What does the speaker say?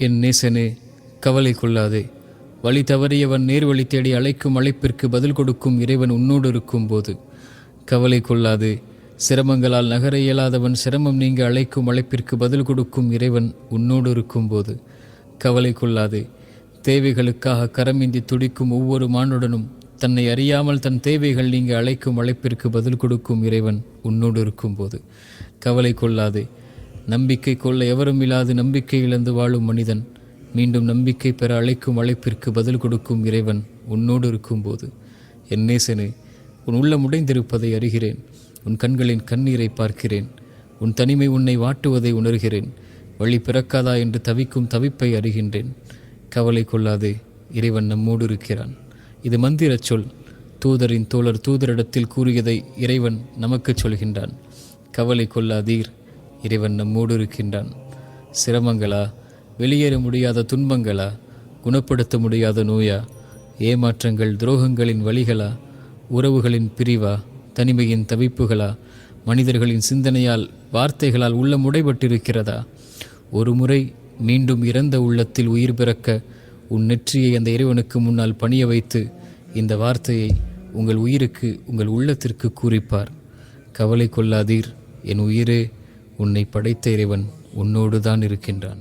என் நேசனே, கவலை கொள்ளாதே. வழி தவறியவன் நேர்வழி தேடி அழைக்கும் அழைப்பிற்கு பதில் கொடுக்கும் இறைவன் உன்னோடு இருக்கும்போது கவலை கொள்ளாதே. சிரமங்களால் நகர இயலாதவன் சிரமம் நீங்க அழைக்கும் அழைப்பிற்கு பதில் கொடுக்கும் இறைவன் உன்னோடு இருக்கும்போது கவலை கொள்ளாதே. தேவைகளுக்காக கரமின்றி துடிக்கும் ஒவ்வொரு மானுடனும் தன்னை அறியாமல் தன் தேவைகள் நீங்க அழைக்கும் அழைப்பிற்கு பதில் கொடுக்கும் இறைவன் உன்னோடு இருக்கும்போது கவலை கொள்ளாதே. நம்பிக்கை கொள்ள எவரும் இல்லாது நம்பிக்கை இழந்து வாழும் மனிதன் மீண்டும் நம்பிக்கை பெற அழைக்கும் அழைப்பிற்கு பதில் கொடுக்கும் இறைவன் உன்னோடு இருக்கும்போது என் நேசனே, உன் உள்ளம் உடைந்திருப்பதை அறிகிறேன். உன் கண்களின் கண்ணீரை பார்க்கிறேன். உன் தனிமை உன்னை வாட்டுவதை உணர்கிறேன். வழி பிறக்காதா என்று தவிக்கும் தவிப்பை அறிகின்றேன். கவலை கொள்ளாதே, இறைவன் நம்மோடு இருக்கிறான். இது மந்திர சொல். தூதரின் தோழர் தூதரிடத்தில் கூறியதை இறைவன் நமக்கு சொல்கின்றான். கவலை கொள்ளாதீர், இறைவன் நம்மோடு இருக்கின்றான். சிரமங்களா, வெளியேற முடியாத துன்பங்களா, குணப்படுத்த முடியாத நோயா, ஏமாற்றங்கள் துரோகங்களின் வழிகளா, உறவுகளின் பிரிவா, தனிமையின் தவிப்புகளா, மனிதர்களின் சிந்தனையால் வார்த்தைகளால் உள்ளம் உடைபட்டிருக்கிறதா? ஒரு முறை மீண்டும் இறந்த உள்ளத்தில் உயிர் பிறக்க உன் நெற்றியை அந்த இறைவனுக்கு முன்னால் பணிய வைத்து இந்த வார்த்தையை உங்கள் உயிருக்கு, உங்கள் உள்ளத்திற்கு கூறிப்பார். கவலை கொள்ளாதீர் என் உயிரே, உன்னை படைத்த இறைவன் உன்னோடு தான் இருக்கின்றான்.